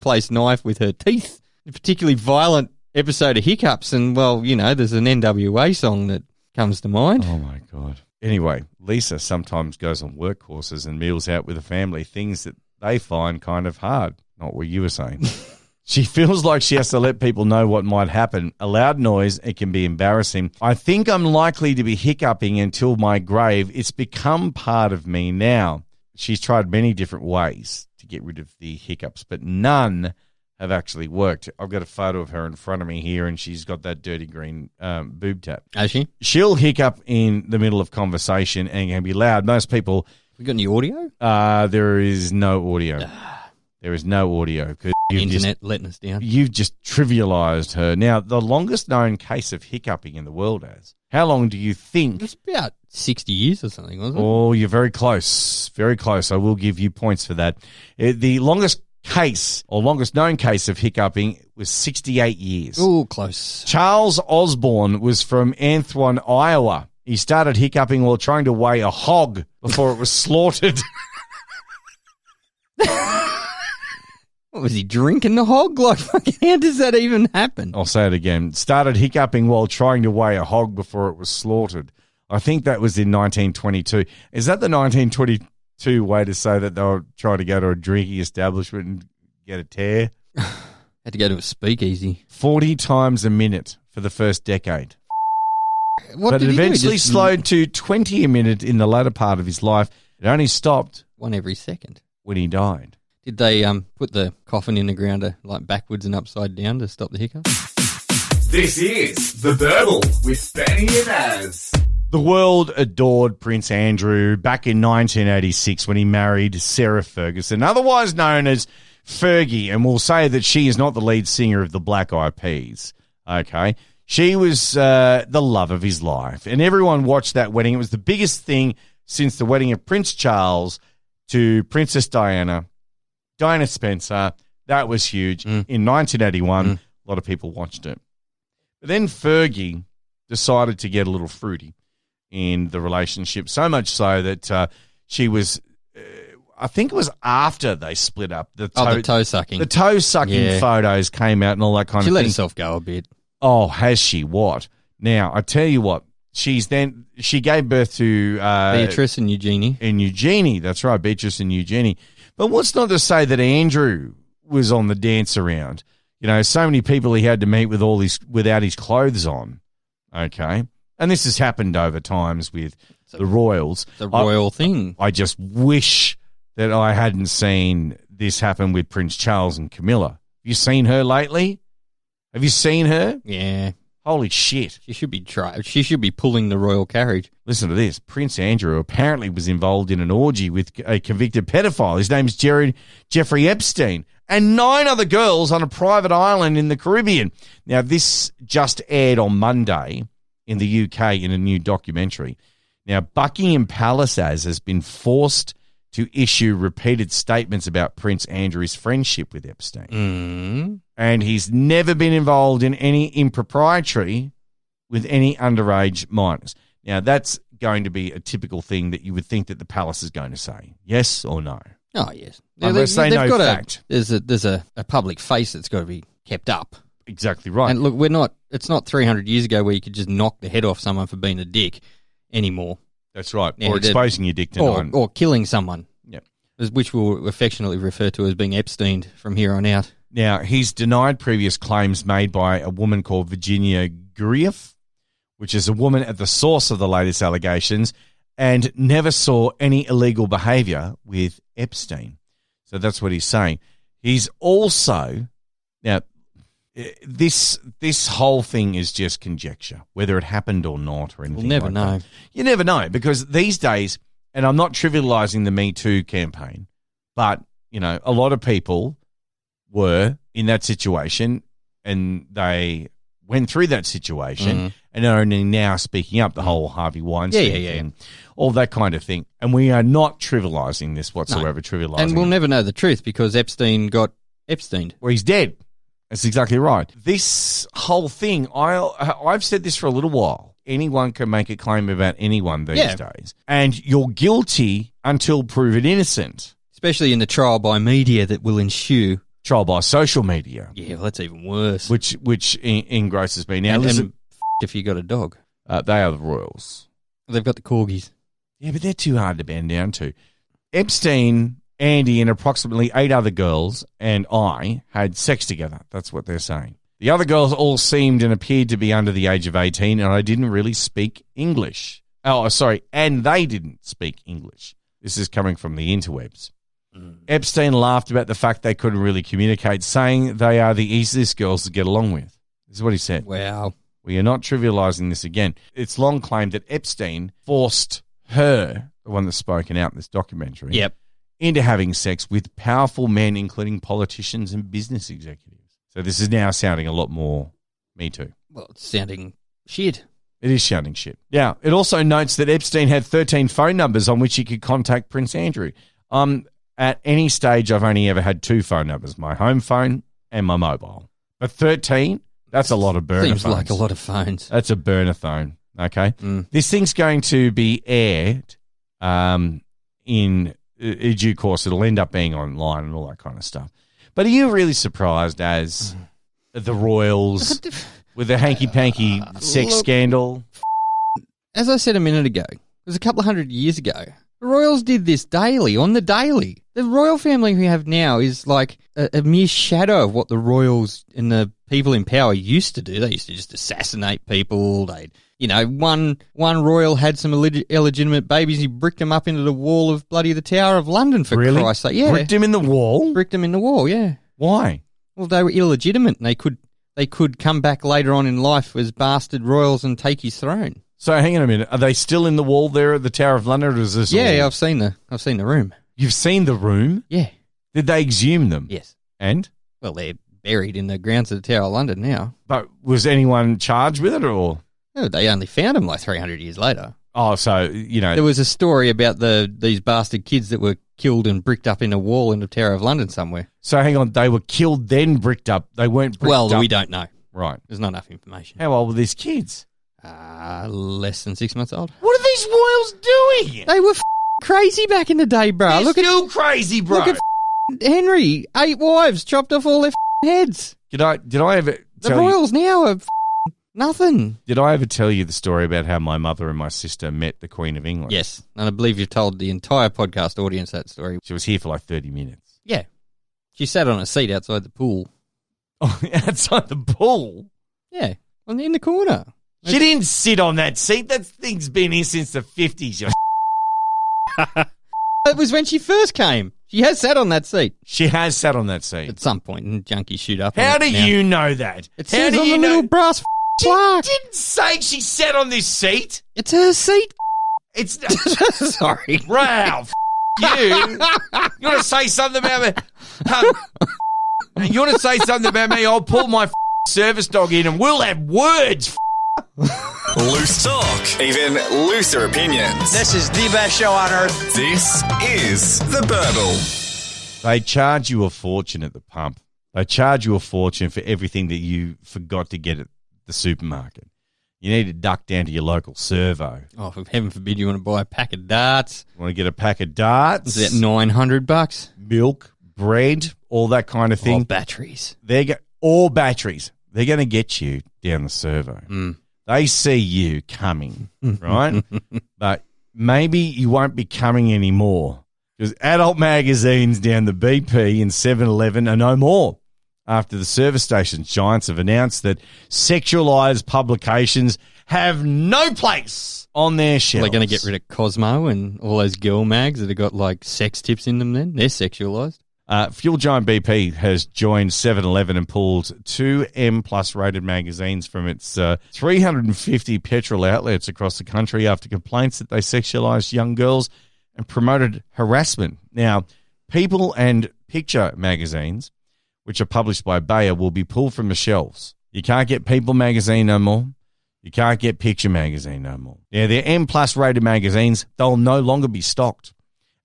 place knife with her teeth. A particularly violent episode of Hiccups, and, well, you know, there's an NWA song that comes to mind. Oh, my God. Anyway, Lisa sometimes goes on work courses and meals out with the family, things that they find kind of hard. Not what you were saying. She feels like she has to let people know what might happen. A loud noise, it can be embarrassing. I think I'm likely to be hiccuping until my grave. It's become part of me now. She's tried many different ways to get rid of the hiccups, but none have actually worked. I've got a photo of her in front of me here, and she's got that dirty green boob tap. Has she? She'll hiccup in the middle of conversation and can be loud. Most people... We got any audio? There is no audio. There is no audio. Internet letting us down. You've just trivialised her. Now, the longest known case of hiccuping in the world is, how long do you think? It's about 60 years or something, wasn't it? Oh, you're very close. Very close. I will give you points for that. The longest case or longest known case of hiccuping was 68 years. Oh, close. Charles Osborne was from Anthwan, Iowa. He started hiccuping while trying to weigh a hog before it was slaughtered. What, was he drinking the hog? Like, fucking, how does that even happen? I'll say it again. Started hiccuping while trying to weigh a hog before it was slaughtered. I think that was in 1922. Is that the 1922 way to say that they were trying to go to a drinking establishment and get a tear? Had to go to a speakeasy. 40 times a minute for the first decade. What but did it he do? eventually Just slowed to 20 a minute in the latter part of his life. It only stopped one every second. When he died. Did they put the coffin in the ground like backwards and upside down to stop the hiccups? This is The Burble with Benny and Az. The world adored Prince Andrew back in 1986 when he married Sarah Ferguson, otherwise known as Fergie, and we'll say that she is not the lead singer of the Black Eyed Peas. Okay. She was the love of his life, and everyone watched that wedding. It was the biggest thing since the wedding of Prince Charles to Princess Diana Spencer. That was huge. In 1981, a lot of people watched it. But then Fergie decided to get a little fruity in the relationship, so much so that she was, I think it was after they split up. The toe-sucking. The toe-sucking photos came out and all that kind of thing. She let herself go a bit. Oh, has she? What? Now, I tell you what, she gave birth to... Beatrice and Eugenie. That's right, Beatrice and Eugenie. But what's not to say that Andrew was on the dance around? You know, so many people he had to meet with without his clothes on. Okay. And this has happened over times with the royals. It's a royal thing. I just wish that I hadn't seen this happen with Prince Charles and Camilla. Have you seen her lately? Have you seen her? Yeah. Holy shit. She should be pulling the royal carriage. Listen to this. Prince Andrew apparently was involved in an orgy with a convicted pedophile. His name is Jeffrey Epstein, and 9 other girls on a private island in the Caribbean. Now, this just aired on Monday in the UK in a new documentary. Now, Buckingham Palace has been forced to issue repeated statements about Prince Andrew's friendship with Epstein. And he's never been involved in any impropriety with any underage minors. Now, that's going to be a typical thing that you would think that the palace is going to say. Yes or no? Oh, yes. Unless they know fact. There's a public face that's got to be kept up. Exactly right. And look, it's not 300 years ago where you could just knock the head off someone for being a dick anymore. That's right. Or exposing your dick to nine. Or killing someone. Yep. Which we'll affectionately refer to as being Epsteined from here on out. Now, he's denied previous claims made by a woman called Virginia Grief, which is a woman at the source of the latest allegations, and never saw any illegal behavior with Epstein. So that's what he's saying. He's also, now, this whole thing is just conjecture, whether it happened or not or anything. We'll never know. That. You never know, because these days, and I'm not trivializing the Me Too campaign, but, you know, a lot of people were in that situation and they went through that situation and are only now speaking up, the whole Harvey Weinstein thing, all that kind of thing. And we are not trivializing this whatsoever, trivializing. And we'll never know the truth because Epstein got Epsteined. Well, he's dead. That's exactly right. This whole thing, I've said this for a little while. Anyone can make a claim about anyone these days. And you're guilty until proven innocent. Especially in the trial by media that will ensue. controlled by social media. Yeah, well, that's even worse. Which engrosses me. Now, and listen, if you got a dog. they are the royals. They've got the corgis. Yeah, but they're too hard to bend down to. Epstein, Andy, and approximately 8 other girls and I had sex together. That's what they're saying. The other girls all seemed and appeared to be under the age of 18, and I didn't really speak English. Oh, sorry, and they didn't speak English. This is coming from the interwebs. Epstein laughed about the fact they couldn't really communicate, saying they are the easiest girls to get along with. This is what he said. Wow. We are not trivializing this again. It's long claimed that Epstein forced her, the one that's spoken out in this documentary, Yep. into having sex with powerful men, including politicians and business executives. So this is now sounding a lot more Me Too. Well, it's sounding shit. It is sounding shit. Now, it also notes that Epstein had 13 phone numbers on which he could contact Prince Andrew. At any stage, I've only ever had 2 phone numbers, my home phone and my mobile. But 13, that's a lot of burner Seems phones. like a lot of phones. That's a burner phone, okay? This thing's going to be aired in due course. It'll end up being online and all that kind of stuff. But are you really surprised as the royals with the hanky-panky sex scandal? As I said a minute ago, it was a couple of 100 years ago. The royals did this daily, on the daily. The royal family we have now is like a mere shadow of what the royals and the people in power used to do. They used to just assassinate people. They'd, one royal had some illegitimate babies. He bricked them up into the wall of bloody the Tower of London, for Christ's sake. Yeah. Bricked him in the wall? Bricked them in the wall, yeah. Why? Well, they were illegitimate and they could come back later on in life as bastard royals and take his throne. So hang on a minute. Are they still in the wall there at the Tower of London, or is this Yeah, I've seen the room. You've seen the room? Yeah. Did they exhume them? Yes. And? Well, they're buried in the grounds of the Tower of London now. But was anyone charged with it, or? No, they only found them like 300 years later. Oh, so, There was a story about these bastard kids that were killed and bricked up in a wall in the Tower of London somewhere. So hang on, they were killed then bricked up. They weren't bricked up. Well, we don't know. Right. There's not enough information. How old were these kids? Less than 6 months old. What are these royals doing? They were crazy back in the day, bro. They're still crazy, bro. Look at Henry. 8 wives, chopped off all their heads. Did I ever The tell royals now are nothing. Did I ever tell you the story about how my mother and my sister met the Queen of England? Yes, and I believe you've told the entire podcast audience that story. She was here for like 30 minutes. Yeah. She sat on a seat outside the pool. Oh, outside the pool? Yeah, in the corner. She didn't sit on that seat. That thing's been here since the 50s. It was when she first came. She has sat on that seat She has sat on that seat. at some point, and junkies shoot up. How on do it now. you know that? It How says do on you the know? little brass plaque. She didn't say she sat on this seat. It's her seat. It's Sorry. Ralph. You want to say something about me? You want to say something about me? I'll pull my service dog in and we'll have words. Loose talk, even looser opinions. This is the best show on earth. This is The Burble. They charge you a fortune at the pump. They charge you a fortune for everything that you forgot to get at the supermarket. You need to duck down to your local servo. Oh, for heaven forbid you want to buy a pack of darts. Want to get a pack of darts? Is that $900? Milk, bread, all that kind of thing. Oh, batteries. Or batteries. They're going to get you down the servo. They see you coming, right? But maybe you won't be coming anymore because adult magazines down the BP and 7-Eleven are no more after the service station giants have announced that sexualized publications have no place on their shelves. They're going to get rid of Cosmo and all those girl mags that have got like sex tips in them then? They're sexualized. Fuel giant BP has joined 7-Eleven and pulled 2 M+ rated magazines from its 350 petrol outlets across the country after complaints that they sexualized young girls and promoted harassment. Now, People and Picture magazines, which are published by Bayer, will be pulled from the shelves. You can't get People magazine no more. You can't get Picture magazine no more. Yeah, they're M+ rated magazines. They'll no longer be stocked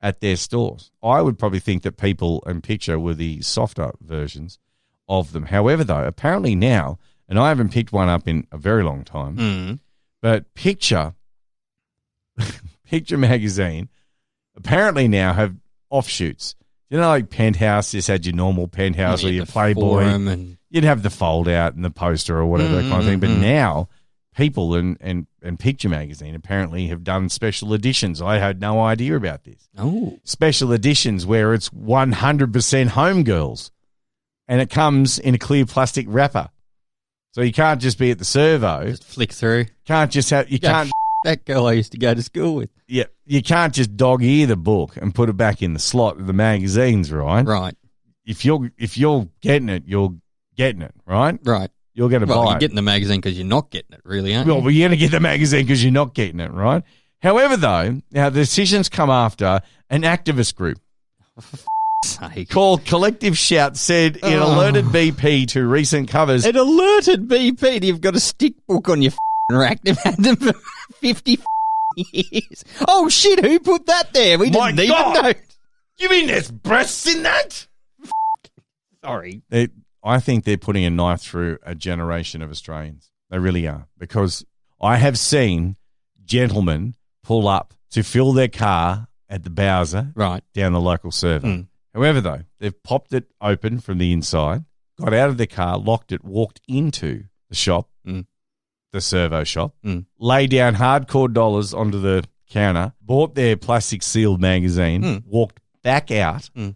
at their stores. I would probably think that People and Picture were the softer versions of them. However, though, apparently now, and I haven't picked one up in a very long time, but Picture magazine apparently now have offshoots. You know, like Penthouse just had your normal Penthouse or your the Playboy. forum and You'd have the fold out and the poster or whatever, that kind of thing. But now, People and Picture Magazine apparently have done special editions. I had no idea about this. oh, Special editions where it's 100% homegirls, and it comes in a clear plastic wrapper. So you can't just be at the servo. just flick through. Can't just have you Yeah, can't that girl I used to go to school with. yeah you can't just dog ear the book and put it back in the slot of the magazines, right? Right, If you're getting it, you're getting it, right? right. You're going to Well, buy you're it. getting the magazine because you're not getting it, really, aren't Well, you? but you're going to get the magazine because you're not getting it, right? However, though, now the decisions come after an activist group Sake. called Collective Shout said it alerted BP to recent covers. It alerted BP that you've got a stick book on your rack. They've had them for 50 years. Oh, shit, who put that there? We My didn't God. even know. You mean there's breasts in that? Sorry. I think they're putting a knife through a generation of Australians. They really are. Because I have seen gentlemen pull up to fill their car at the Bowser Right. down the local servo. Mm. However, though, they've popped it open from the inside, got out of their car, locked it, walked into the shop, the servo shop, lay down hardcore dollars onto the counter, bought their plastic sealed magazine, walked back out with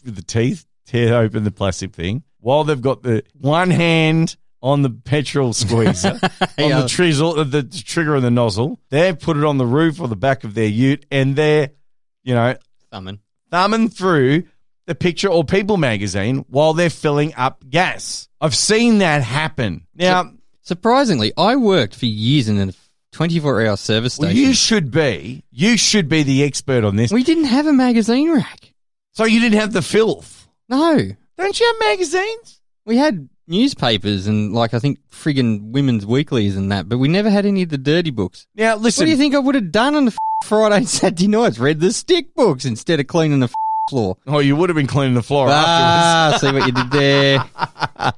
the teeth, tear open the plastic thing, while they've got the one hand on the petrol squeezer, on the trigger of the nozzle. They've put it on the roof or the back of their ute, and they're, thumbing through the Picture or People magazine while they're filling up gas. I've seen that happen. Now, Surprisingly, I worked for years in a 24-hour service well, station. you should be the expert on this. We didn't have a magazine rack. So you didn't have the filth. No. Don't you have magazines? We had newspapers and, I think, friggin' women's weeklies and that, but we never had any of the dirty books. Now, listen. What do you think I would have done on the Friday and Saturday nights? Read the stick books instead of cleaning the floor. Oh, you would have been cleaning the floor afterwards. See what you did there.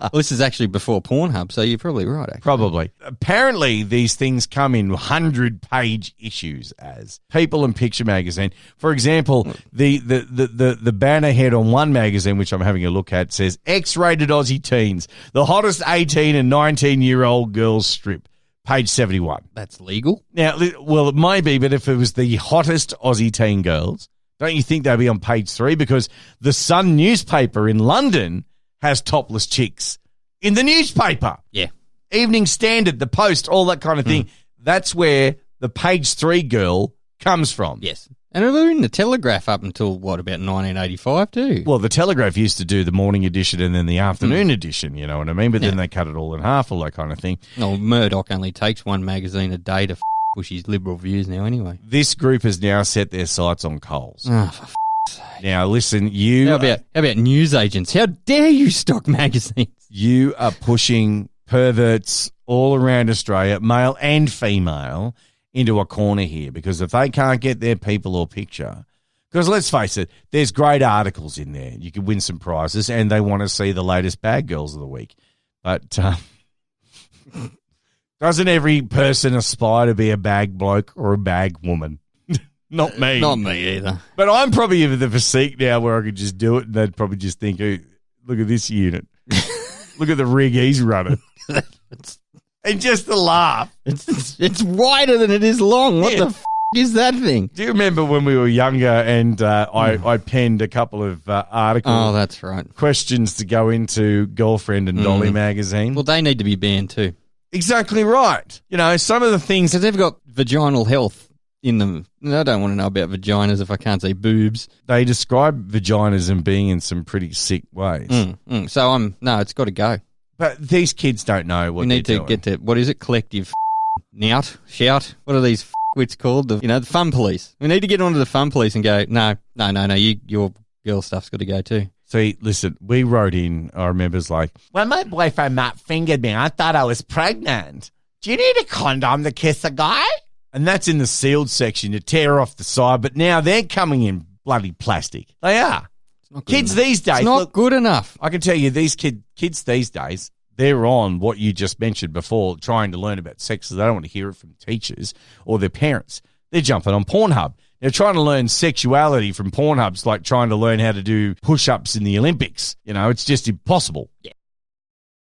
Well, this is actually before Pornhub, so you're probably right, actually. Probably. Apparently, these things come in 100-page issues as People and Picture magazine. For example, the banner head on one magazine, which I'm having a look at, says X-rated Aussie teens, the hottest 18 and 19-year-old girls strip. Page 71. That's legal. Now, well, it may be, but if it was the hottest Aussie teen girls, don't you think they'd be on page 3? Because the Sun newspaper in London has topless chicks in the newspaper. Yeah. Evening Standard, the Post, all that kind of thing. That's where the page 3 girl comes from. Yes. And they were in the Telegraph up until, about 1985 too? Well, the Telegraph used to do the morning edition and then the afternoon edition, you know what I mean? But then they cut it all in half, all that kind of thing. No, Murdoch only takes one magazine a day to push his liberal views now anyway. This group has now set their sights on Coles. Oh, for Now, listen, How about news agents? How dare you stock magazines? You are pushing perverts all around Australia, male and female, into a corner here, because if they can't get their People or Picture, because let's face it, there's great articles in there. You could win some prizes, and they want to see the latest bag girls of the week. But doesn't every person aspire to be a bag bloke or a bag woman? Not me. Not me either. But I'm probably in the physique now where I could just do it, and they'd probably just think, "Hey, look at this unit. Look at the rig he's running." And just to laugh. It's wider than it is long. What the is that thing? Do you remember when we were younger and I penned a couple of articles? Oh, that's right. Questions to go into Girlfriend and Dolly magazine. Well, they need to be banned too. Exactly right. You know, some of the things... Because they've got vaginal health in them. I don't want to know about vaginas if I can't say boobs. They describe vaginas as being in some pretty sick ways. So it's got to go. But these kids don't know what We need they're to doing. get to, what is it, collective shout? What are these wits called? The fun police. We need to get onto the fun police and go, no, your girl stuff's got to go too. See, listen, we wrote in, I remember it's like, when my boyfriend Matt fingered me, I thought I was pregnant. Do you need a condom to kiss a guy? And that's in the sealed section to tear off the side, but now they're coming in bloody plastic. They are. Kids these days. It's not good enough. I can tell you these kids these days, they're on what you just mentioned before, trying to learn about sex. So they don't want to hear it from teachers or their parents. They're jumping on Pornhub. They're trying to learn sexuality from Pornhub's like trying to learn how to do push-ups in the Olympics. You know, it's just impossible.